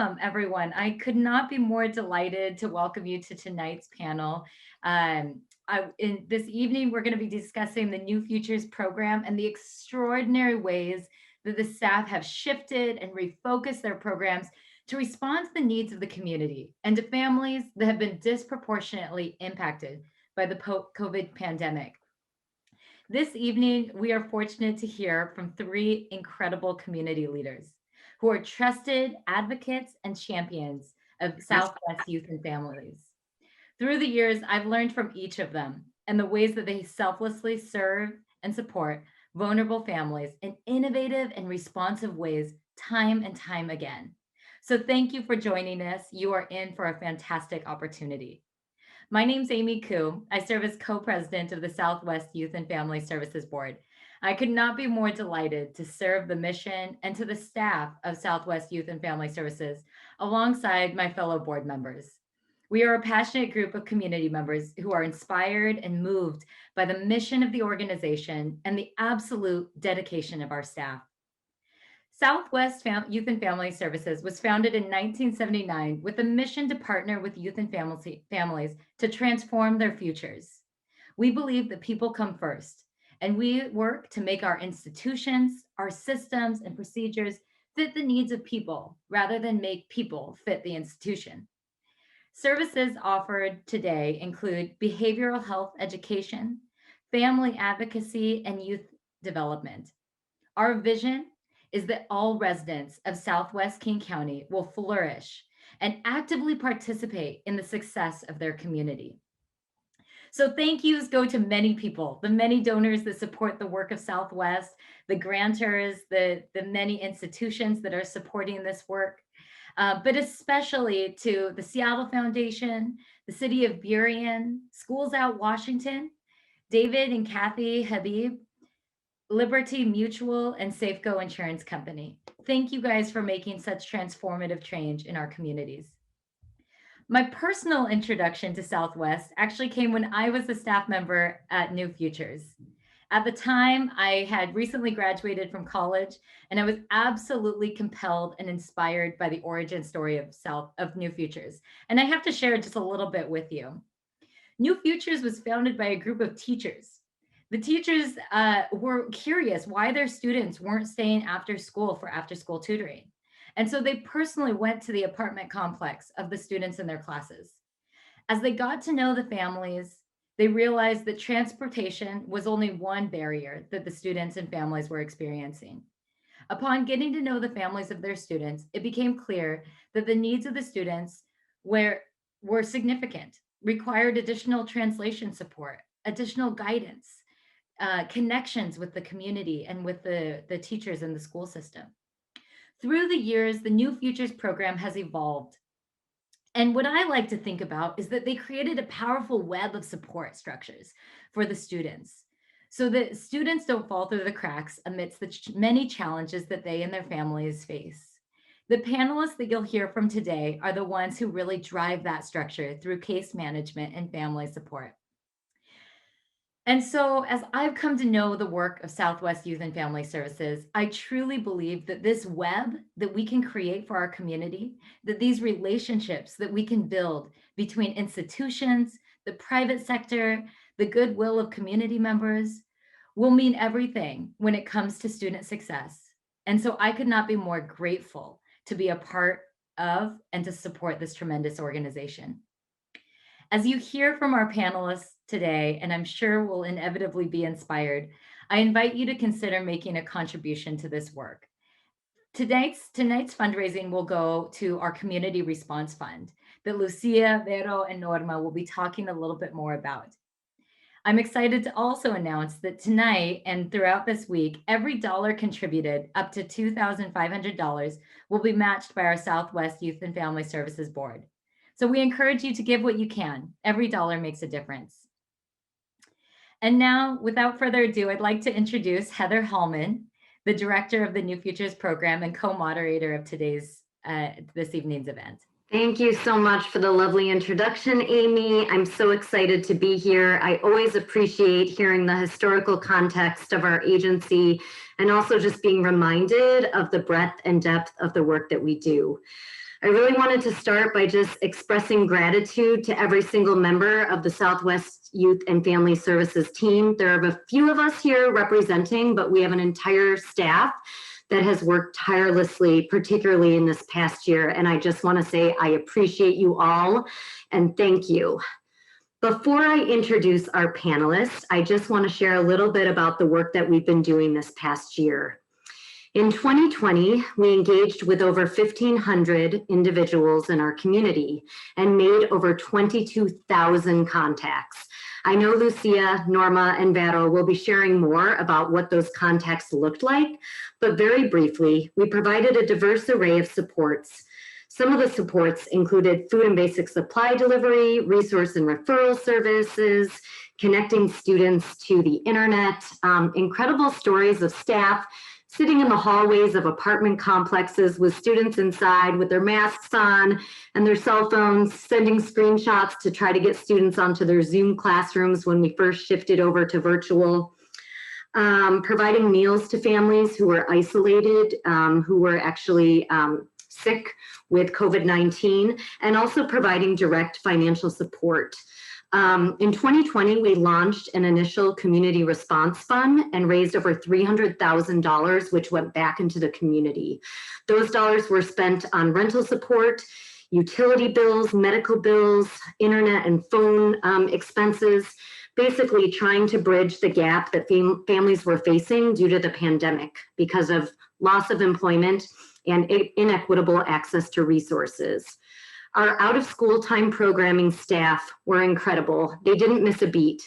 Welcome, everyone. I could not be more delighted to welcome you to tonight's panel. This evening, we're going to be discussing the New Futures program and the extraordinary ways that the staff have shifted and refocused their programs to respond to the needs of the community and to families that have been disproportionately impacted by the COVID pandemic. This evening, we are fortunate to hear from three incredible community leaders who are trusted advocates and champions of Southwest youth and families. Through the years, I've learned from each of them and the ways that they selflessly serve and support vulnerable families in innovative and responsive ways time and time again. So thank you for joining us. You are in for a fantastic opportunity. My name's Aimee Khuu. I serve as co-president of the Southwest Youth and Family Services Board. I could not be more delighted to serve the mission and to the staff of Southwest Youth and Family Services alongside my fellow board members. We are a passionate group of community members who are inspired and moved by the mission of the organization and the absolute dedication of our staff. Southwest Youth and Family Services was founded in 1979 with a mission to partner with youth and families to transform their futures. We believe that people come first, and we work to make our institutions, our systems, and procedures fit the needs of people rather than make people fit the institution. Services offered today include behavioral health education, family advocacy, and youth development. Our vision is that all residents of Southwest King County will flourish and actively participate in the success of their community. So thank yous go to many people, the many donors that support the work of Southwest, the grantors, the many institutions that are supporting this work, but especially to the Seattle Foundation, the City of Burien, Schools Out Washington, David and Kathy Habib, Liberty Mutual, and Safeco Insurance Company. Thank you guys for making such transformative change in our communities. My personal introduction to Southwest actually came when I was a staff member at New Futures. At the time, I had recently graduated from college, and I was absolutely compelled and inspired by the origin story of New Futures. And I have to share just a little bit with you. New Futures was founded by a group of teachers. The teachers were curious why their students weren't staying after school for after-school tutoring. And so they personally went to the apartment complex of the students in their classes. As they got to know the families, they realized that transportation was only one barrier that the students and families were experiencing. Upon getting to know the families of their students, it became clear that the needs of the students were significant, required additional translation support, additional guidance, connections with the community and with the teachers in the school system. Through the years, the New Futures program has evolved. And what I like to think about is that they created a powerful web of support structures for the students so that students don't fall through the cracks amidst the many challenges that they and their families face. The panelists that you'll hear from today are the ones who really drive that structure through case management and family support. And so as I've come to know the work of Southwest Youth and Family Services, I truly believe that this web that we can create for our community, that these relationships that we can build between institutions, the private sector, the goodwill of community members, will mean everything when it comes to student success. And so I could not be more grateful to be a part of and to support this tremendous organization. As you hear from our panelists today, and I'm sure will inevitably be inspired, I invite you to consider making a contribution to this work. Tonight's fundraising will go to our Community Response Fund that Lucia, Vero, and Norma will be talking a little bit more about. I'm excited to also announce that tonight and throughout this week, every dollar contributed up to $2,500 will be matched by our Southwest Youth and Family Services Board. So we encourage you to give what you can. Every dollar makes a difference. And now, without further ado, I'd like to introduce Heather Hallman, the director of the New Futures program and co-moderator of this evening's event. Thank you so much for the lovely introduction, Aimee. I'm so excited to be here. I always appreciate hearing the historical context of our agency and also just being reminded of the breadth and depth of the work that we do. I really wanted to start by just expressing gratitude to every single member of the Southwest Youth and Family Services team. There are a few of us here representing, but we have an entire staff that has worked tirelessly, particularly in this past year. And I just want to say I appreciate you all and thank you. Before I introduce our panelists, I just want to share a little bit about the work that we've been doing this past year. In 2020, we engaged with over 1,500 individuals in our community and made over 22,000 contacts. I know Lucia, Norma, and Vero will be sharing more about what those contacts looked like, but very briefly, we provided a diverse array of supports. Some of the supports included food and basic supply delivery, resource and referral services, connecting students to the internet, incredible stories of staff sitting in the hallways of apartment complexes with students inside with their masks on and their cell phones, sending screenshots to try to get students onto their Zoom classrooms when we first shifted over to virtual. Providing meals to families who were isolated, who were actually sick with COVID-19, and also providing direct financial support. In 2020, we launched an initial community response fund and raised over $300,000, which went back into the community. Those dollars were spent on rental support, utility bills, medical bills, internet and phone expenses, basically trying to bridge the gap that families were facing due to the pandemic because of loss of employment and inequitable access to resources. Our out of school time programming staff were incredible. They didn't miss a beat.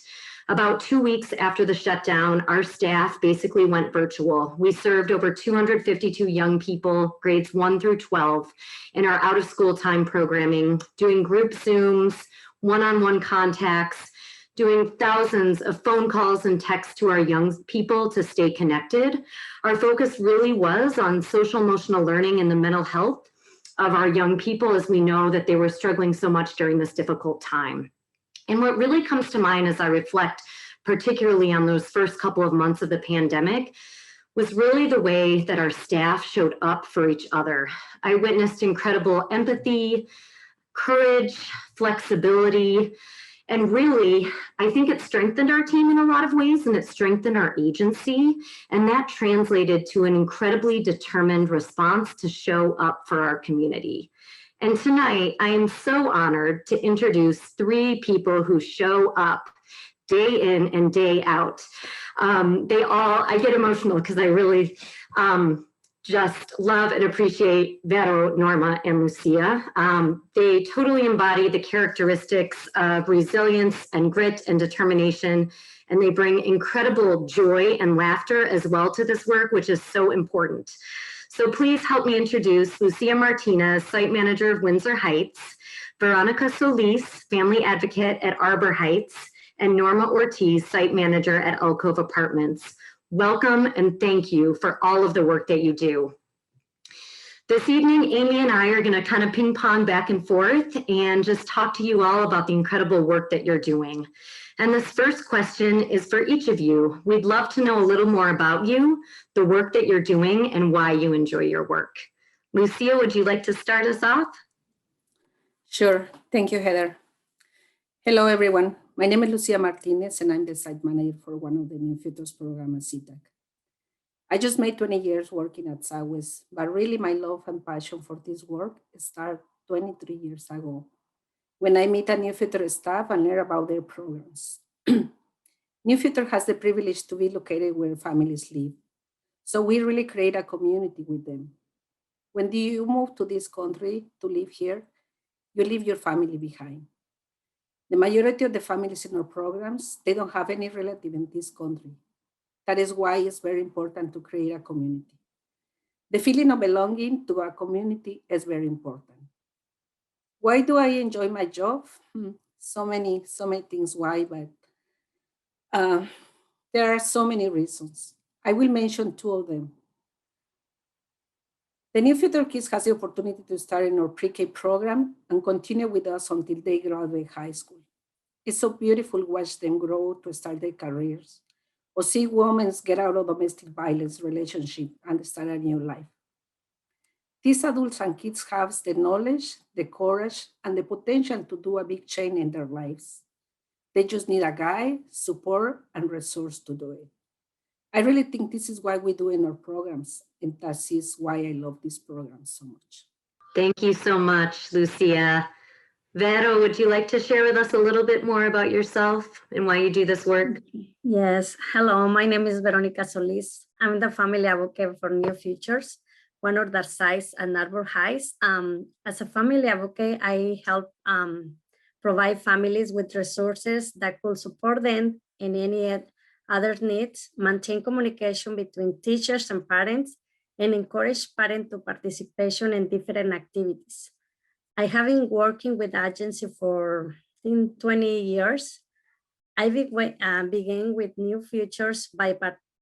About 2 weeks after the shutdown, our staff basically went virtual. We served over 252 young people, grades 1 through 12, in our out of school time programming, doing group Zooms, one-on-one contacts, doing thousands of phone calls and texts to our young people to stay connected. Our focus really was on social emotional learning and the mental health of our young people, as we know that they were struggling so much during this difficult time. And what really comes to mind as I reflect, particularly on those first couple of months of the pandemic, was really the way that our staff showed up for each other. I witnessed incredible empathy, courage, flexibility, and really, I think it strengthened our team in a lot of ways, and it strengthened our agency. And that translated to an incredibly determined response to show up for our community. And tonight, I am so honored to introduce 3 people who show up day in and day out. I get emotional because I really just love and appreciate Vero, Norma, and Lucia. They totally embody the characteristics of resilience and grit and determination, and they bring incredible joy and laughter as well to this work, which is so important. So please help me introduce Lucia Martinez, Site Manager of Windsor Heights, Veronica Solis, Family Advocate at Arbor Heights, and Norma Ortiz, Site Manager at Alcove Apartments. Welcome and thank you for all of the work that you do. This evening, Aimee and I are going to kind of ping pong back and forth and just talk to you all about the incredible work that you're doing. And this first question is for each of you. We'd love to know a little more about you, the work that you're doing, and why you enjoy your work. Lucia, would you like to start us off? Sure. Thank you, Heather. Hello, everyone. My name is Lucia Martinez, and I'm the site manager for one of the New Futures program at CTAC. I just made 20 years working at SWYFS, but really my love and passion for this work started 23 years ago when I meet a New Future staff and learn about their programs. New Future has the privilege to be located where families live, so we really create a community with them. When you move to this country to live here, you leave your family behind. The majority of the families in our programs, they don't have any relative in this country. That is why it's very important to create a community. The feeling of belonging to a community is very important. Why do I enjoy my job? So many things why, but there are so many reasons. I will mention 2 of them. The New Future kids has the opportunity to start in our pre-K program and continue with us until they graduate high school. It's so beautiful to watch them grow to start their careers, or see women get out of domestic violence relationship and start a new life. These adults and kids have the knowledge, the courage, and the potential to do a big change in their lives. They just need a guide, support, and resource to do it. I really think this is what we do in our programs, and that is why I love this program so much. Thank you so much, Lucia. Vero, would you like to share with us a little bit more about yourself and why you do this work? Yes, hello, my name is Veronica Solis. I'm the family advocate for New Futures, one of the sites at Arbor Heights. As a family advocate, I help provide families with resources that could support them in any other needs, maintain communication between teachers and parents, and encourage parents to participation in different activities. I have been working with the agency for 20 years. I began with New Futures by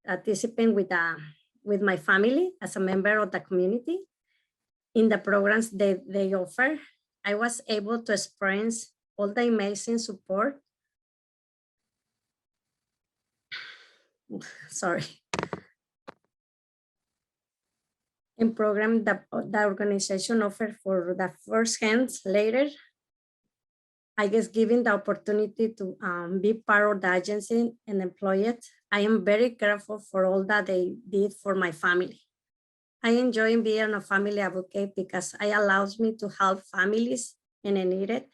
participating with my family as a member of the community in the programs they offer. I was able to experience all the amazing support. Sorry. In program that the organization offered for the first hands later. I guess given the opportunity to be part of the agency and employ it, I am very grateful for all that they did for my family. I enjoy being a family advocate because it allows me to help families in need,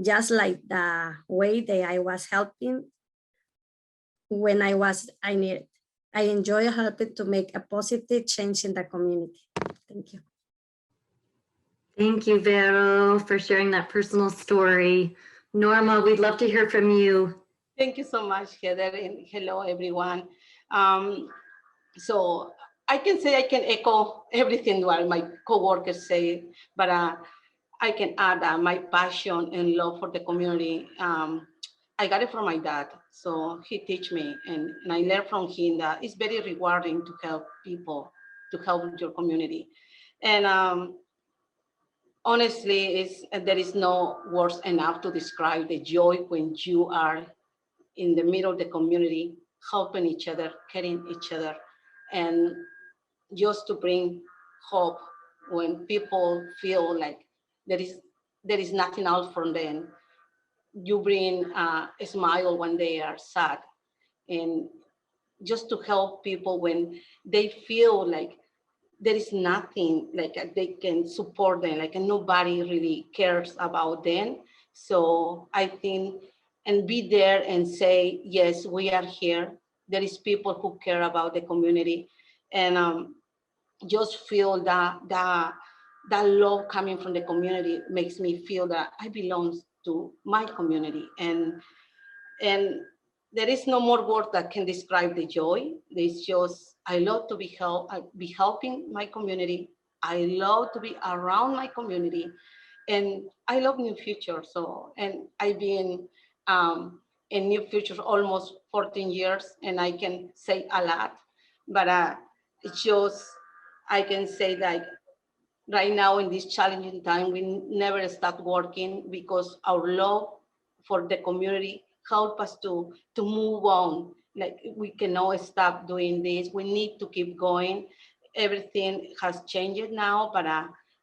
just like the way that I was helping when I needed. I enjoy helping to make a positive change in the community. Thank you. Thank you, Vero, for sharing that personal story. Norma, we'd love to hear from you. Thank you so much, Heather, and hello, everyone. So I can say I can echo everything what my coworkers say, but I can add my passion and love for the community. I got it from my dad, so he teach me, and I learned from him that it's very rewarding to help people, to help your community. And honestly, there is no words enough to describe the joy when you are in the middle of the community, helping each other, caring each other, and just to bring hope when people feel like there is nothing else from them. You bring a smile when they are sad, and just to help people when they feel like there is nothing like they can support them, like nobody really cares about them. So I think, and be there and say, yes, we are here. There is people who care about the community, and just feel that love coming from the community makes me feel that I belong to my community. And there is no more word that can describe the joy. It's just, I love to be helping my community. I love to be around my community, and I love New Future. So, and I've been in New Future almost 14 years, and I can say a lot, but it's just, I can say that right now in this challenging time, we never stop working because our love for the community help us to move on. Like, we cannot stop doing this. We need to keep going. Everything has changed now, but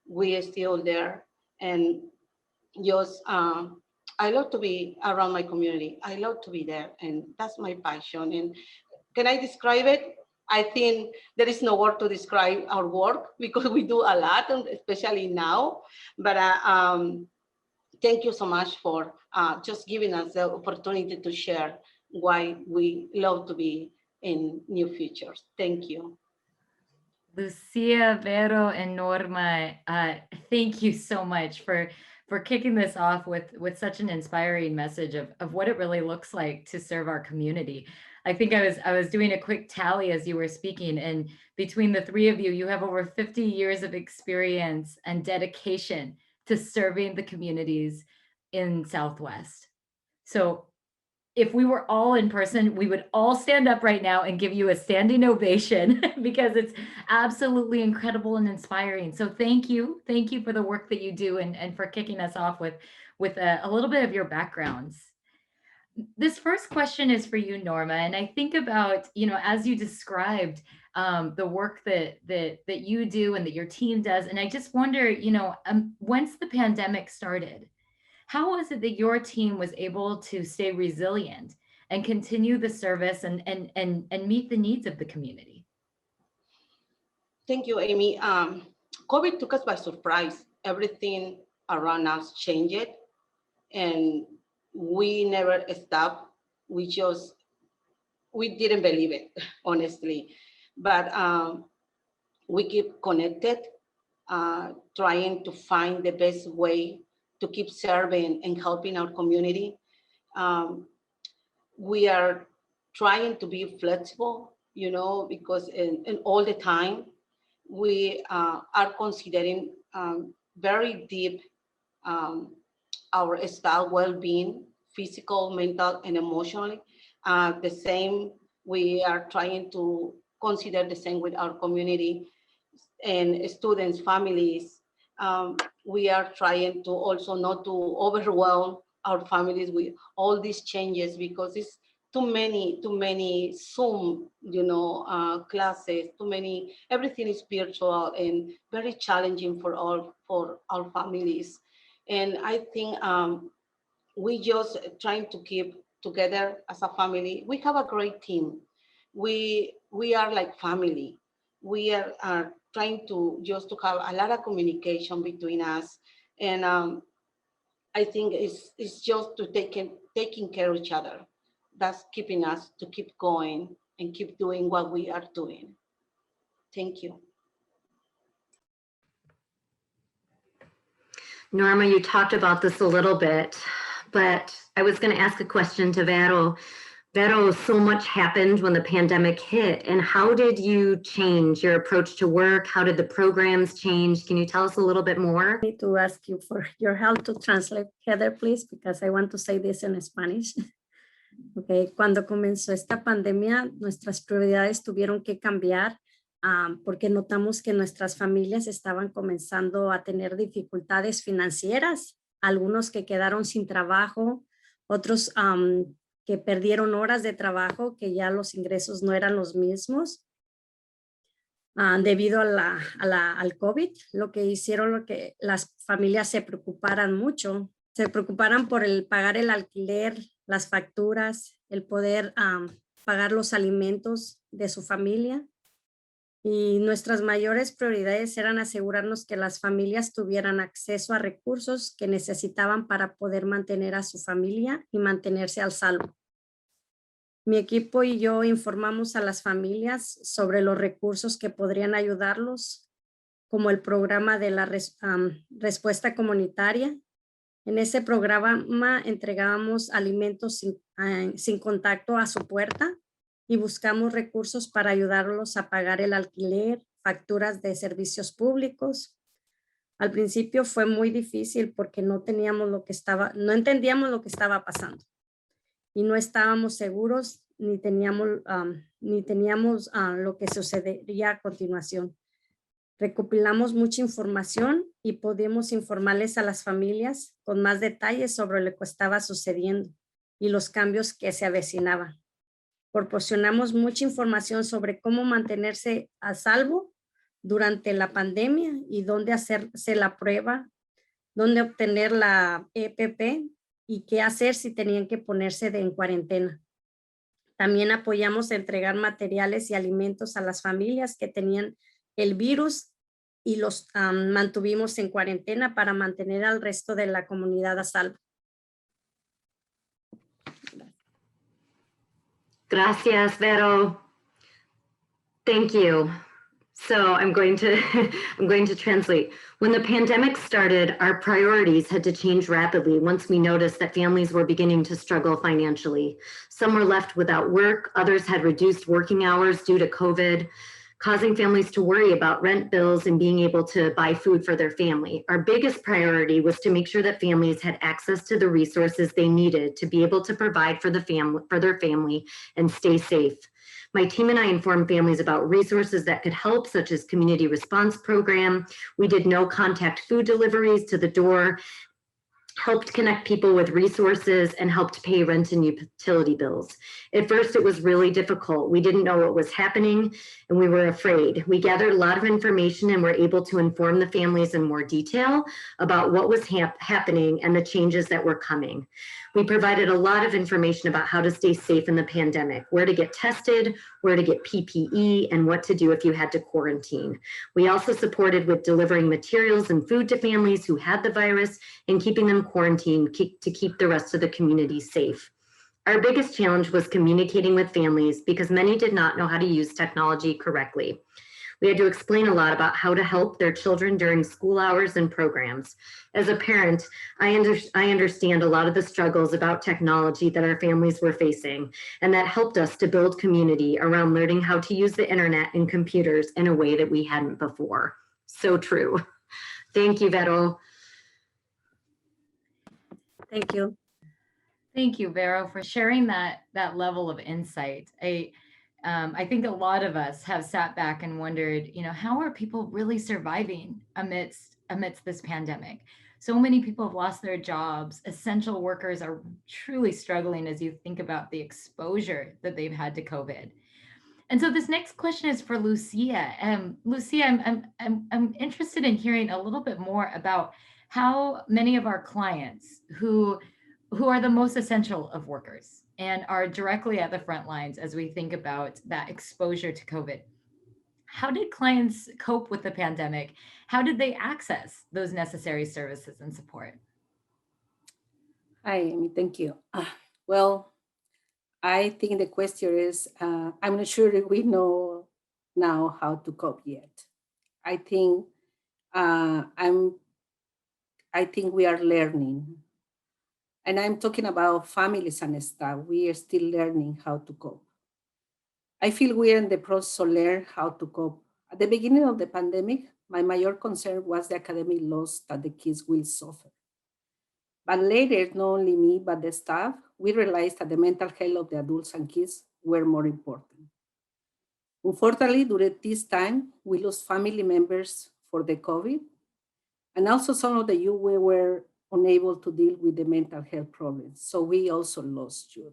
we are still there. And just, I love to be around my community. I love to be there, and that's my passion. And can I describe it? I think there is no word to describe our work because we do a lot, especially now. But thank you so much for just giving us the opportunity to share why we love to be in New Futures. Thank you. Lucia, Vero, and Norma, thank you so much for kicking this off with such an inspiring message of what it really looks like to serve our community. I think I was doing a quick tally as you were speaking, and between the three of you, you have over 50 years of experience and dedication to serving the communities in Southwest. So if we were all in person, we would all stand up right now and give you a standing ovation because it's absolutely incredible and inspiring. So thank you for the work that you do and for kicking us off with a little bit of your backgrounds. This first question is for you, Norma, and I think about, as you described the work that you do and that your team does. And I just wonder, once the pandemic started, how was it that your team was able to stay resilient and continue the service and meet the needs of the community? Thank you, Amy. COVID took us by surprise. Everything around us changed, and we never stopped. We didn't believe it, honestly. But we keep connected, trying to find the best way to keep serving and helping our community. We are trying to be flexible, because in all the time, we are considering very deep our staff well-being, physical, mental, and emotionally. The same, we are trying to consider the same with our community and students, families. We are trying to also not to overwhelm our families with all these changes, because it's too many Zoom, classes, everything is virtual and very challenging for our families. And I think we just trying to keep together as a family. We have a great team. We are like family. We are trying to just to have a lot of communication between us. And I think it's just to taking care of each other. That's keeping us to keep going and keep doing what we are doing. Thank you. Norma, you talked about this a little bit, but I was going to ask a question to Vero. Vero, so much happened when the pandemic hit, and how did you change your approach to work? How did the programs change? Can you tell us a little bit more? I need to ask you for your help to translate, Heather, please, because I want to say this in Spanish. Okay, cuando comenzó esta pandemia, nuestras prioridades tuvieron que cambiar porque notamos que nuestras familias estaban comenzando a tener dificultades financieras, algunos que quedaron sin trabajo, otros que perdieron horas de trabajo, que ya los ingresos no eran los mismos debido al COVID, lo que hicieron que las familias se preocuparan mucho, se preocuparan por pagar el alquiler, las facturas, el poder pagar los alimentos de su familia. Y nuestras mayores prioridades eran asegurarnos que las familias tuvieran acceso a recursos que necesitaban para poder mantener a su familia y mantenerse al salvo. Mi equipo y yo informamos a las familias sobre los recursos que podrían ayudarlos, como el programa de la respuesta comunitaria. En ese programa entregábamos alimentos sin contacto a su puerta y buscamos recursos para ayudarlos a pagar el alquiler, facturas de servicios públicos. Al principio fue muy difícil porque no entendíamos lo que estaba pasando y no estábamos seguros ni teníamos lo que sucedería a continuación. Recopilamos mucha información y pudimos informarles a las familias con más detalles sobre lo que estaba sucediendo y los cambios que se avecinaban. Proporcionamos mucha información sobre cómo mantenerse a salvo durante la pandemia y dónde hacerse la prueba, dónde obtener la EPP y qué hacer si tenían que ponerse en cuarentena. También apoyamos a entregar materiales y alimentos a las familias que tenían el virus y los mantuvimos en cuarentena para mantener al resto de la comunidad a salvo. Gracias, Vero. Thank you. So I'm going to translate. When the pandemic started, our priorities had to change rapidly once we noticed that families were beginning to struggle financially. Some were left without work, others had reduced working hours due to COVID, causing families to worry about rent bills and being able to buy food for their family. Our biggest priority was to make sure that families had access to the resources they needed to be able to provide for their family and stay safe. My team and I informed families about resources that could help, such as community response program. We did no contact food deliveries to the door helped connect people with resources, and helped pay rent and utility bills. At first, it was really difficult. We didn't know what was happening and we were afraid. We gathered a lot of information and were able to inform the families in more detail about what was happening and the changes that were coming. We provided a lot of information about how to stay safe in the pandemic, where to get tested, where to get PPE, and what to do if you had to quarantine. We also supported with delivering materials and food to families who had the virus and keeping them quarantined to keep the rest of the community safe. Our biggest challenge was communicating with families because many did not know how to use technology correctly. We had to explain a lot about how to help their children during school hours and programs. As a parent, I understand a lot of the struggles about technology that our families were facing, and that helped us to build community around learning how to use the internet and computers in a way that we hadn't before. So true. Thank you, Vero. Thank you. Thank you, Vero, for sharing that level of insight. I think a lot of us have sat back and wondered, how are people really surviving amidst this pandemic? So many people have lost their jobs. Essential workers are truly struggling as you think about the exposure that they've had to COVID. And so this next question is for Lucia. Lucia, I'm interested in hearing a little bit more about how many of our clients who are the most essential of workers and are directly at the front lines as we think about that exposure to COVID. How did clients cope with the pandemic? How did they access those necessary services and support? Hi, Aimee, thank you. Well, I think the question is, I'm not sure if we know now how to cope yet. I think we are learning. And I'm talking about families and staff. We are still learning how to cope. I feel we are in the process of learning how to cope. At the beginning of the pandemic, my major concern was the academic loss that the kids will suffer. But later, not only me, but the staff, we realized that the mental health of the adults and kids were more important. Unfortunately, during this time, we lost family members for the COVID, and also some of the youth were unable to deal with the mental health problems. So we also lost youth.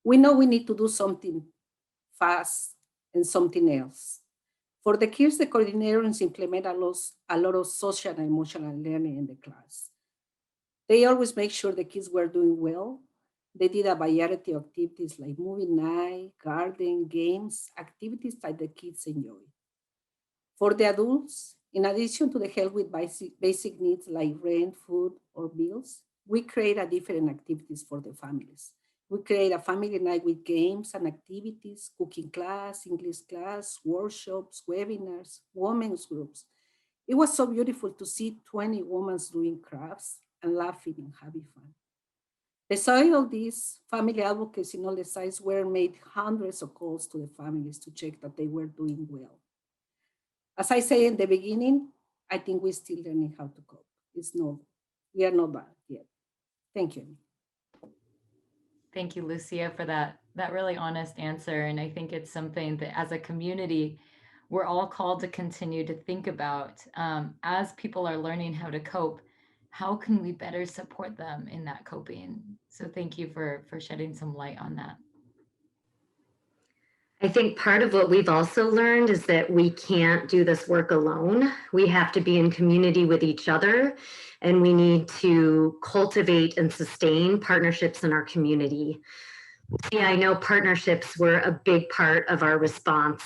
We know we need to do something fast and something else. For the kids, the coordinators implement a lot of social and emotional learning in the class. They always make sure the kids were doing well. They did a variety of activities like movie night, garden, games, activities that the kids enjoy. For the adults, in addition to the help with basic needs like rent, food, or bills, we create different activities for the families. We create a family night with games and activities, cooking class, English class, workshops, webinars, women's groups. It was so beautiful to see 20 women doing crafts and laughing and having fun. Besides all this, family advocates in all the sites were made hundreds of calls to the families to check that they were doing well. As I say in the beginning, I think we're still learning how to cope. We are not bad yet. Thank you. Thank you, Lucia, for that really honest answer. And I think it's something that as a community, we're all called to continue to think about as people are learning how to cope. How can we better support them in that coping? So thank you for shedding some light on that. I think part of what we've also learned is that we can't do this work alone. We have to be in community with each other, and we need to cultivate and sustain partnerships in our community. Yeah, I know partnerships were a big part of our response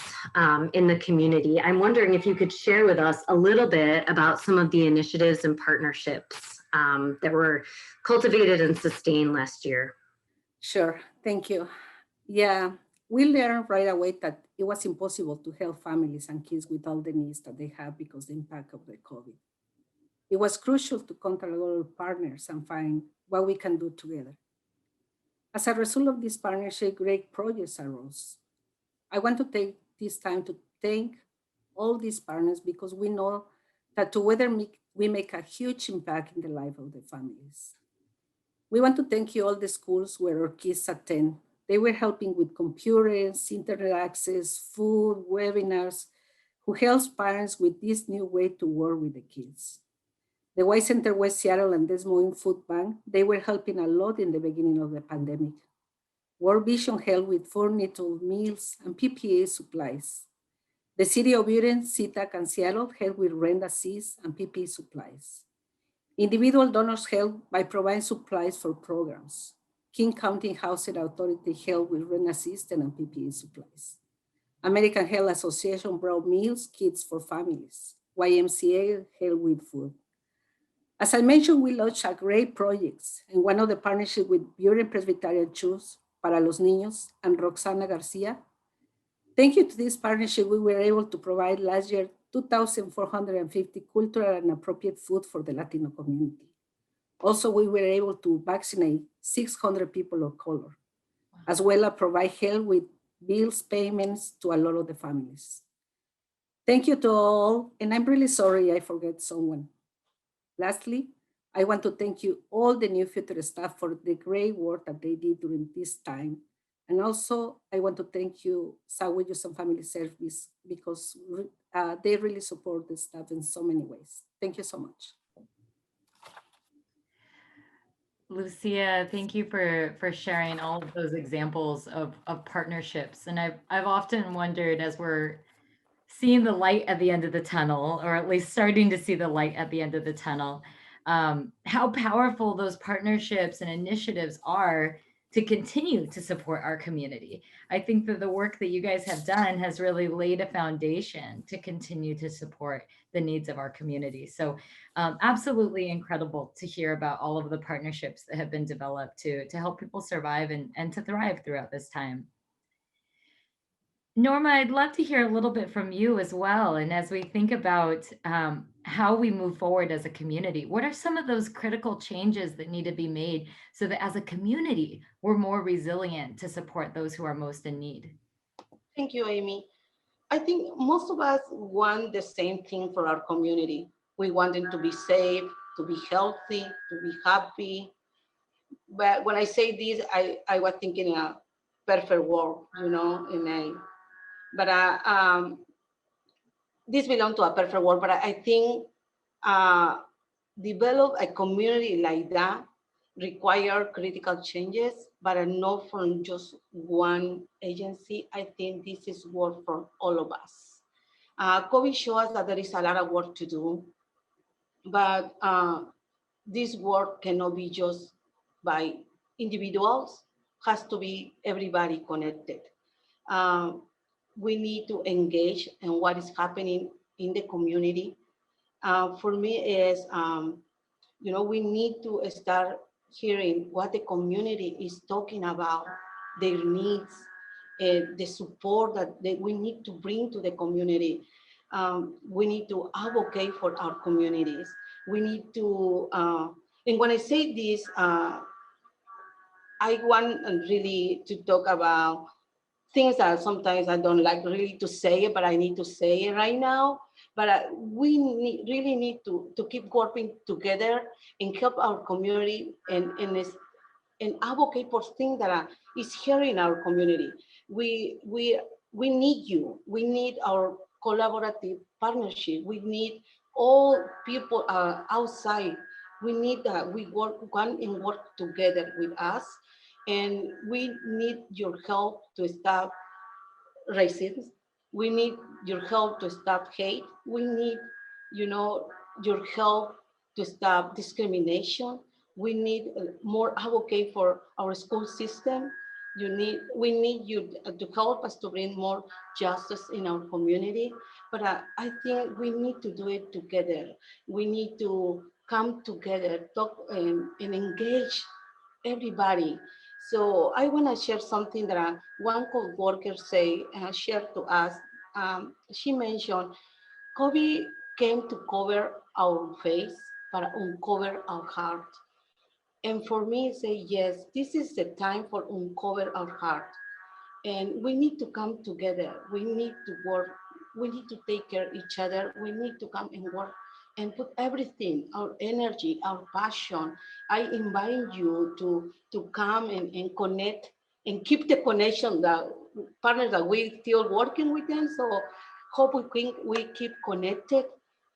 in the community. I'm wondering if you could share with us a little bit about some of the initiatives and partnerships that were cultivated and sustained last year. Sure, thank you. Yeah, we learned right away that it was impossible to help families and kids with all the needs that they have because of the impact of the COVID. It was crucial to contact our partners and find what we can do together. As a result of this partnership, great projects arose. I want to take this time to thank all these partners because we know that together we make a huge impact in the life of the families. We want to thank you all the schools where our kids attend. They were helping with computers, internet access, food, webinars, who helps parents with this new way to work with the kids. The Y Center West Seattle and Des Moines Food Bank, they were helping a lot in the beginning of the pandemic. World Vision helped with 4 needle meals and PPE supplies. The City of Butte, SeaTac, and Seattle helped with rent assist and PPE supplies. Individual donors helped by providing supplies for programs. King County Housing Authority helped with rent assistance and PPE supplies. American Health Association brought meals, kits for families. YMCA helped with food. As I mentioned, we launched a great projects, and one of the partnerships with Butte Presbyterian Church para los Niños and Roxana Garcia. Thank you to this partnership, we were able to provide last year 2,450 cultural and appropriate food for the Latino community. Also, we were able to vaccinate 600 people of color, as well as provide help with bills payments to a lot of the families. Thank you to all, and I'm really sorry I forget someone. Lastly, I want to thank you all the New Future staff for the great work that they did during this time. And also, I want to thank you, Southwest Youth and Family Service, because they really support the staff in so many ways. Thank you so much. Lucia, thank you for sharing all of those examples of partnerships. And I've often wondered, as we're seeing the light at the end of the tunnel, or at least starting to see the light at the end of the tunnel, how powerful those partnerships and initiatives are to continue to support our community. I think that the work that you guys have done has really laid a foundation to continue to support the needs of our community. So absolutely incredible to hear about all of the partnerships that have been developed to help people survive and to thrive throughout this time. Norma, I'd love to hear a little bit from you as well. And as we think about how we move forward as a community, what are some of those critical changes that need to be made so that as a community, we're more resilient to support those who are most in need? Thank you, Aimee. I think most of us want the same thing for our community. We want them to be safe, to be healthy, to be happy. But when I say this, I was thinking a perfect world, you know, this belongs to a perfect world, but I think develop a community like that require critical changes, but not from just one agency. I think this is work for all of us. COVID shows us that there is a lot of work to do, but this work cannot be just by individuals, has to be everybody connected. We need to engage in what is happening in the community. For me is, you know, we need to start hearing what the community is talking about, their needs, the support that we need to bring to the community. We need to advocate for our communities. We need to, and when I say this, I want really to talk about things that sometimes I don't like really to say it, but I need to say it right now. But we really need to keep working together and help our community and advocate for things that is here in our community. We need you. We need our collaborative partnership. We need all people outside. We need that we one and work together with us. And we need your help to stop racism. We need your help to stop hate. We need, you know, your help to stop discrimination. We need more advocate for our school system. We need you to help us to bring more justice in our community. But I think we need to do it together. We need to come together, talk and engage everybody. So I want to share something that one co-worker shared to us. She mentioned, COVID came to cover our face, but uncover our heart. And for me, say yes, this is the time for uncover our heart. And we need to come together. We need to work. We need to take care of each other. We need to come and work and put everything, our energy, our passion. I invite you to come and connect and keep the connection, that partners that we still working with them. So hope we keep connected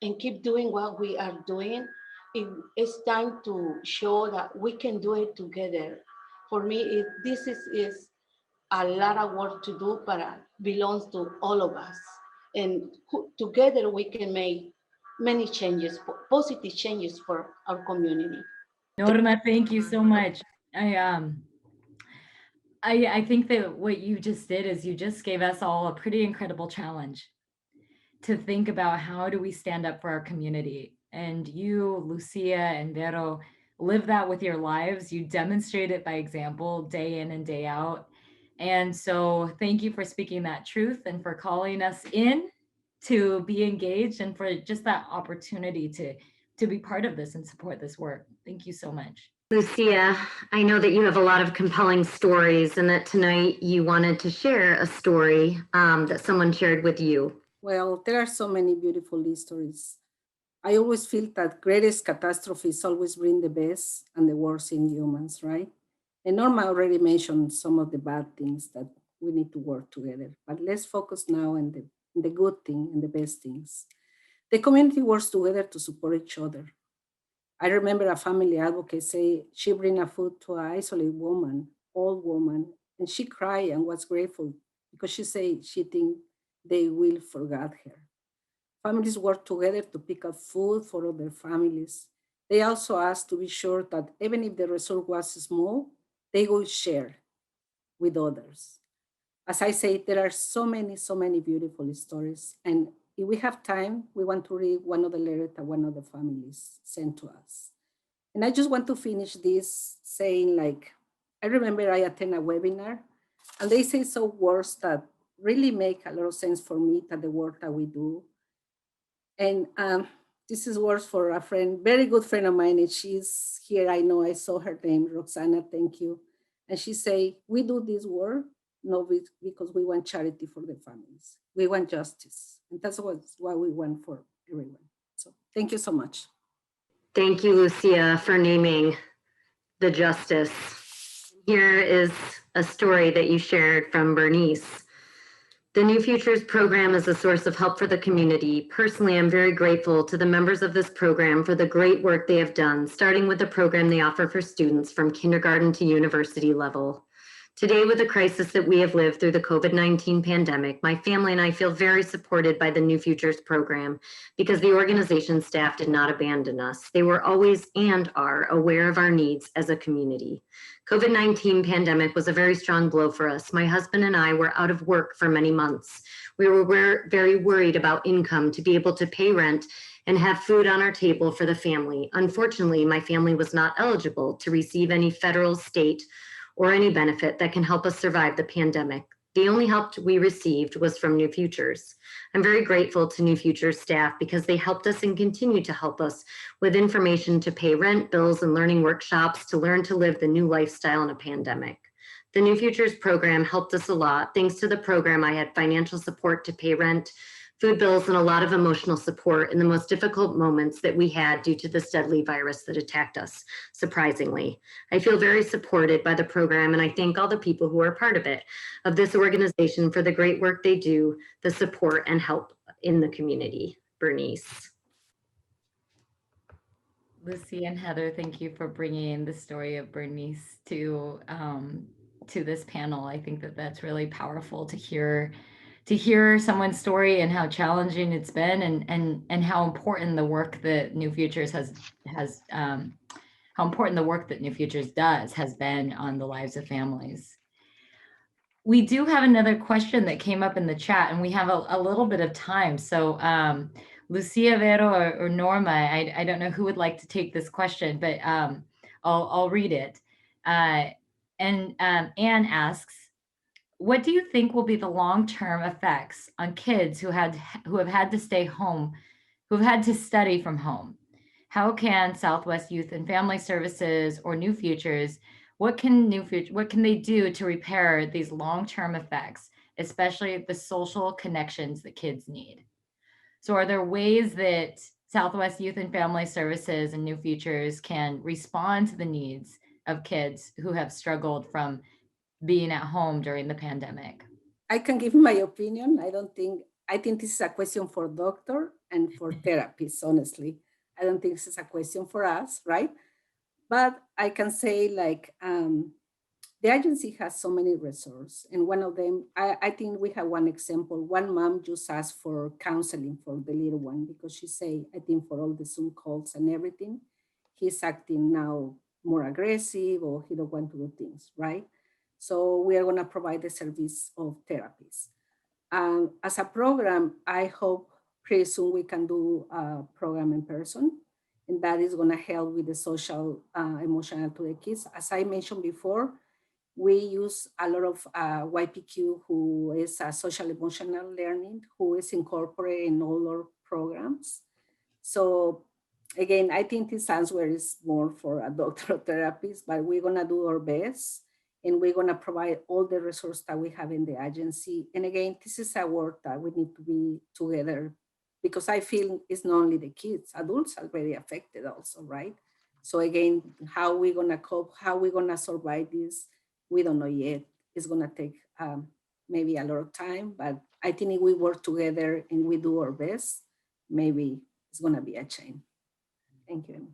and keep doing what we are doing. it's time to show that we can do it together. For me, this is a lot of work to do, but belongs to all of us. And together we can make many changes, positive changes for our community. Norma, thank you so much. I um I think that what you just did is you just gave us all a pretty incredible challenge to think about how do we stand up for our community. And you, Lucia and Vero, live that with your lives. You demonstrate it by example day in and day out. And so thank you for speaking that truth and for calling us in to be engaged and for just that opportunity to be part of this and support this work. Thank you so much. Lucia, I know that you have a lot of compelling stories and that tonight you wanted to share a story that someone shared with you. Well, there are so many beautiful stories. I always feel that greatest catastrophes always bring the best and the worst in humans, right? And Norma already mentioned some of the bad things that we need to work together, but let's focus now on the good thing and the best things. The community works together to support each other. I remember a family advocate say she bring a food to an isolated woman, old woman, and she cried and was grateful because she said she think they will forget her. Families work together to pick up food for other families. They also asked to be sure that even if the result was small, they will share with others. As I say, there are so many beautiful stories. And if we have time, we want to read one of the letters that one of the families sent to us. And I just want to finish this saying, like, I remember I attended a webinar and they say some words that really make a lot of sense for me, that the work that we do. And this is words for a friend, very good friend of mine, and she's here. I know, I saw her name, Roxana, thank you. And she say, we do this work, not because we want charity for the families. We want justice. And that's what we want for everyone. So thank you so much. Thank you, Lucia, for naming the justice. Here is a story that you shared from Bernice. The New Futures program is a source of help for the community. Personally, I'm very grateful to the members of this program for the great work they have done, starting with the program they offer for students from kindergarten to university level. Today, with the crisis that we have lived through the COVID-19 pandemic, my family and I feel very supported by the New Futures program because the organization staff did not abandon us. They were always and are aware of our needs as a community. COVID-19 pandemic was a very strong blow for us. My husband and I were out of work for many months. We were very worried about income to be able to pay rent and have food on our table for the family. Unfortunately, my family was not eligible to receive any federal, state, or any benefit that can help us survive the pandemic. The only help we received was from New Futures. I'm very grateful to New Futures staff because they helped us and continue to help us with information to pay rent, bills, and learning workshops to learn to live the new lifestyle in a pandemic. The New Futures program helped us a lot. Thanks to the program, I had financial support to pay rent, food bills, and a lot of emotional support in the most difficult moments that we had due to this deadly virus that attacked us, surprisingly. I feel very supported by the program, and I thank all the people who are part of it, of this organization, for the great work they do, the support and help in the community. Bernice. Lucy and Heather, thank you for bringing the story of Bernice to this panel. I think that that's really powerful to hear someone's story and how challenging it's been, and how important the work that New Futures has how important the work that New Futures does has been on the lives of families. We do have another question that came up in the chat, and we have a little bit of time. So Lucia, Vero, or Norma, I don't know who would like to take this question, but I'll read it. Anne asks, what do you think will be the long-term effects on kids who have had to stay home, who have had to study from home? How can Southwest Youth and Family Services or New Futures, what can they do to repair these long-term effects, especially the social connections that kids need? So are there ways that Southwest Youth and Family Services and New Futures can respond to the needs of kids who have struggled from being at home during the pandemic? I can give my opinion. I think this is a question for doctor and for therapists, honestly. I don't think this is a question for us, right? But I can say like, the agency has so many resources, and one of them, I think we have one example. One mom just asked for counseling for the little one because she say, I think for all the Zoom calls and everything, he's acting now more aggressive or he don't want to do things, right? So we are gonna provide the service of therapies. As a program, I hope pretty soon we can do a program in person, and that is gonna help with the social, emotional to the kids. As I mentioned before, we use a lot of YPQ, who is a social emotional learning, who is incorporated in all our programs. So again, I think this answer is more for a doctor therapist, but we're gonna do our best, and we're gonna provide all the resources that we have in the agency. And again, this is a work that we need to be together, because I feel it's not only the kids, adults are very affected also, right? So again, how we gonna cope, how we gonna survive this, we don't know yet. It's gonna take maybe a lot of time, but I think if we work together and we do our best, maybe it's gonna be a change. Thank you.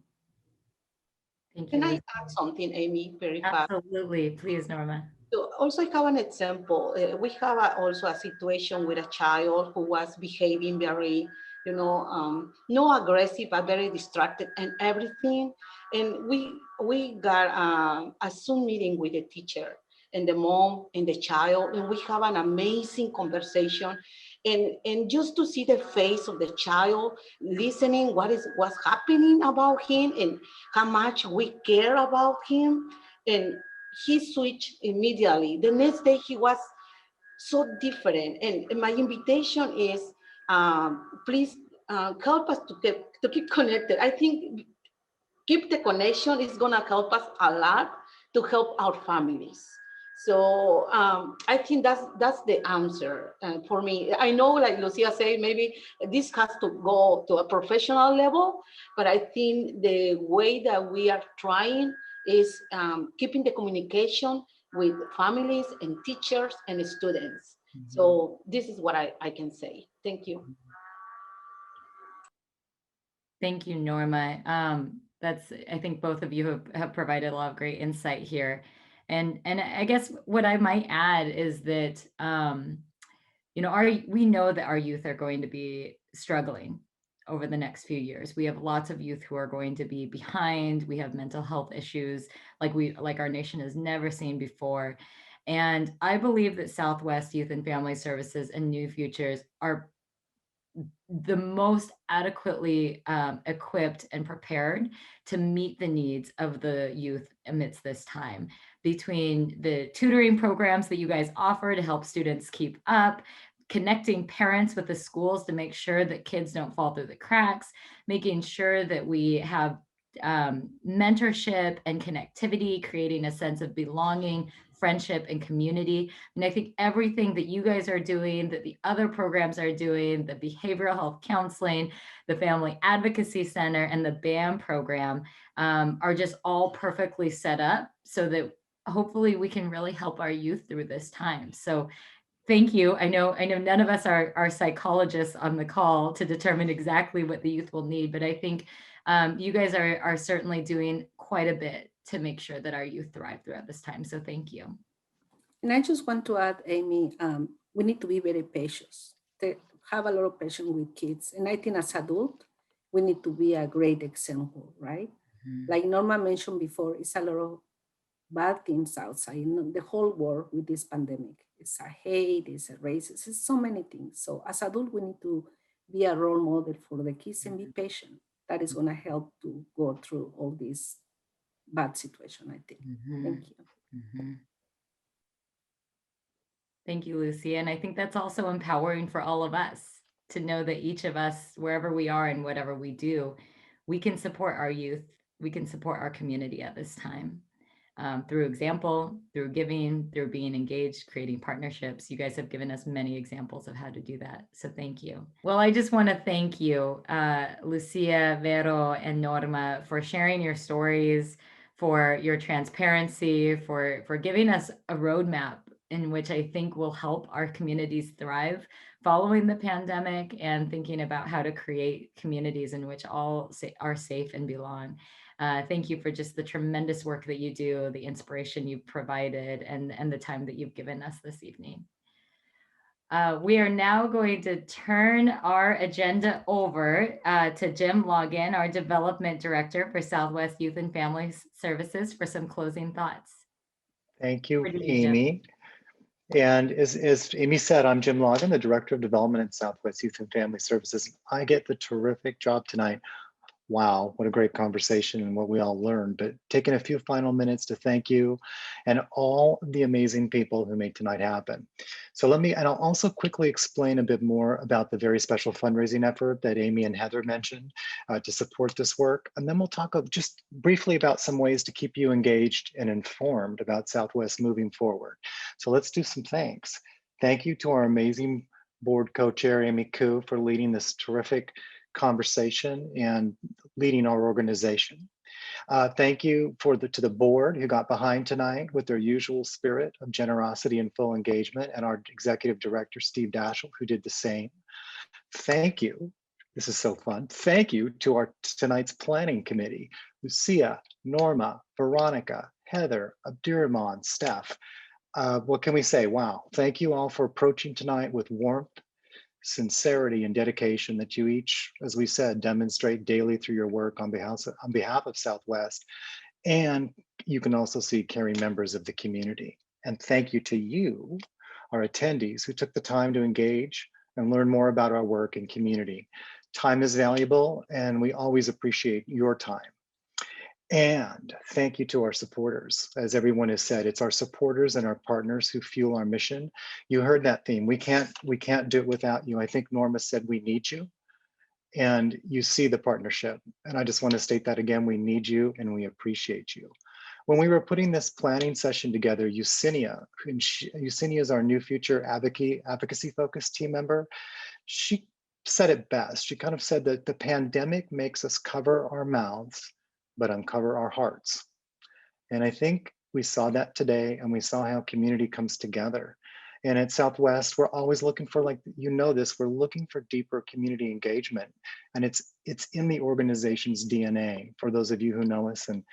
Thank you. Can I Lucy. add something, Amy, very fast? Absolutely. Please, Norma. So also, I have an example. We have also a situation with a child who was behaving very, no aggressive, but very distracted and everything. And we got a Zoom meeting with the teacher and the mom and the child, and we have an amazing conversation. And just to see the face of the child, listening what's happening about him and how much we care about him. And he switched immediately. The next day he was so different. And my invitation is, please help us to keep connected. I think keep the connection is gonna help us a lot to help our families. So I think that's the answer for me. I know, like Lucia said, maybe this has to go to a professional level, but I think the way that we are trying is keeping the communication with families and teachers and students. Mm-hmm. So this is what I can say. Thank you. Thank you, Norma. I think both of you have provided a lot of great insight here. And I guess what I might add is that, we know that our youth are going to be struggling over the next few years. We have lots of youth who are going to be behind. We have mental health issues like our nation has never seen before. And I believe that Southwest Youth and Family Services and New Futures are the most adequately equipped and prepared to meet the needs of the youth amidst this time. Between the tutoring programs that you guys offer to help students keep up, connecting parents with the schools to make sure that kids don't fall through the cracks, making sure that we have mentorship and connectivity, creating a sense of belonging, friendship, and community. And I think everything that you guys are doing, that the other programs are doing, the behavioral health counseling, the Family Advocacy Center, and the BAM program are just all perfectly set up so that hopefully we can really help our youth through this time. So thank you. I know none of us are psychologists on the call to determine exactly what the youth will need, but I think you guys are certainly doing quite a bit to make sure that our youth thrive throughout this time. So thank you. And I just want to add, Amy, we need to be very patient. Have a lot of patience with kids. And I think as adults, we need to be a great example, right? Mm-hmm. Like Norma mentioned before, it's a lot of bad things outside, the whole world with this pandemic. It's a hate, it's a racist, it's so many things. So as adults, we need to be a role model for the kids and be patient. That is gonna help to go through all this bad situation, I think. Mm-hmm. Thank you. Mm-hmm. Thank you, Lucy. And I think that's also empowering for all of us to know that each of us, wherever we are and whatever we do, we can support our youth, we can support our community at this time. Through example, through giving, through being engaged, creating partnerships. You guys have given us many examples of how to do that. So thank you. Well, I just want to thank you, Lucia, Vero, and Norma, for sharing your stories, for your transparency, for giving us a roadmap in which I think will help our communities thrive following the pandemic, and thinking about how to create communities in which all are safe and belong. Thank you for just the tremendous work that you do, the inspiration you've provided, and the time that you've given us this evening. We are now going to turn our agenda over to Jim Logan, our Development Director for Southwest Youth and Family Services, for some closing thoughts. Thank you, Over to you, Jim. Amy. And as Amy said, I'm Jim Logan, the Director of Development at Southwest Youth and Family Services. I get the terrific job tonight. Wow, what a great conversation and what we all learned. But taking a few final minutes to thank you and all the amazing people who made tonight happen. So and I'll also quickly explain a bit more about the very special fundraising effort that Amy and Heather mentioned to support this work. And then we'll talk just briefly about some ways to keep you engaged and informed about Southwest moving forward. So let's do some thanks. Thank you to our amazing board co-chair, Aimee Khuu, for leading this terrific conversation and leading our organization. Thank you to the board who got behind tonight with their usual spirit of generosity and full engagement, and our executive director, Steve Daschle, who did the same. Thank you. This is so fun. Thank you to tonight's planning committee, Lucia, Norma, Veronica, Heather, Abdurrahman, Steph. What can we say? Wow. Thank you all for approaching tonight with warmth, sincerity, and dedication that you each, as we said, demonstrate daily through your work on behalf of Southwest. And you can also see caring members of the community. And thank you to you, our attendees, who took the time to engage and learn more about our work and community. Time is valuable, and we always appreciate your time. And thank you to our supporters. As everyone has said, it's our supporters and our partners who fuel our mission. You heard that theme. We can't do it without you. I think Norma said we need you, and you see the partnership. And I just want to state that again, we need you and we appreciate you. When we were putting this planning session together, Yesenia is our new future advocacy focused team member. She said it best. She kind of said that the pandemic makes us cover our mouths but uncover our hearts. And I think we saw that today, and we saw how community comes together. And at Southwest, we're always looking for, like, you know this, we're looking for deeper community engagement. And it's in the organization's DNA, for those of you who know us and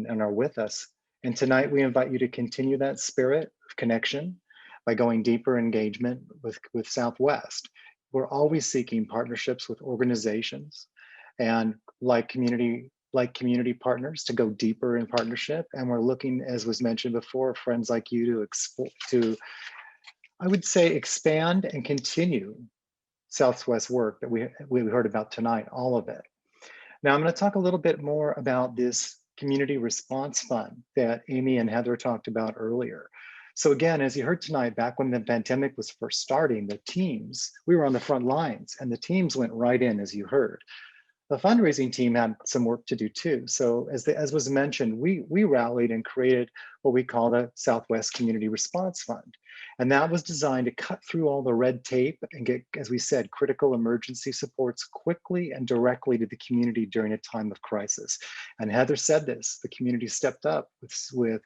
are with us. And tonight we invite you to continue that spirit of connection by going deeper engagement with Southwest. We're always seeking partnerships with organizations and like community partners to go deeper in partnership. And we're looking, as was mentioned before, friends like you to I would say, expand and continue Southwest work that we heard about tonight, all of it. Now I'm going to talk a little bit more about this community response fund that Amy and Heather talked about earlier. So again, as you heard tonight, back when the pandemic was first starting, we were on the front lines, and the teams went right in, as you heard. The fundraising team had some work to do too. So as was mentioned, we rallied and created what we call the Southwest Community Response Fund. And that was designed to cut through all the red tape and get, as we said, critical emergency supports quickly and directly to the community during a time of crisis. And Heather said this, the community stepped up with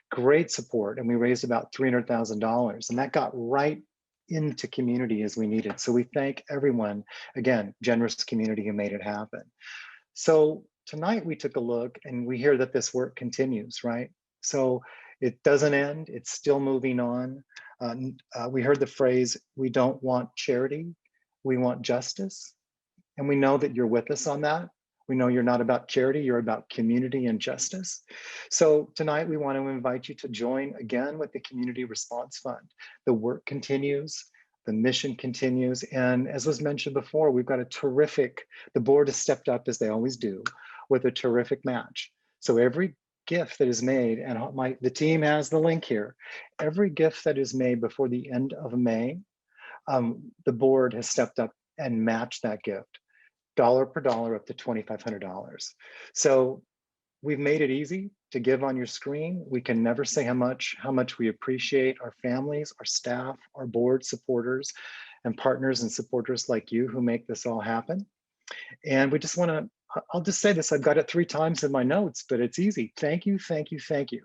great support, and we raised about $300,000, and that got right into community as we needed. So we thank everyone, again, generous community who made it happen. So tonight we took a look, and we hear that this work continues, right? So it doesn't end, it's still moving on. We heard the phrase, we don't want charity, we want justice. And we know that you're with us on that. We know you're not about charity, you're about community and justice. So tonight we want to invite you to join again with the Community Response Fund. The work continues, the mission continues, and as was mentioned before, we've got the board has stepped up, as they always do, with a terrific match. So every gift that is made, and the team has the link here, every gift that is made before the end of May, the board has stepped up and matched that gift. Dollar per dollar up to $2,500. So we've made it easy to give on your screen. We can never say how much we appreciate our families, our staff, our board supporters, and partners and supporters like you who make this all happen. And we just want to, I'll just say this, I've got it 3 times in my notes, but it's easy. Thank you, thank you, thank you.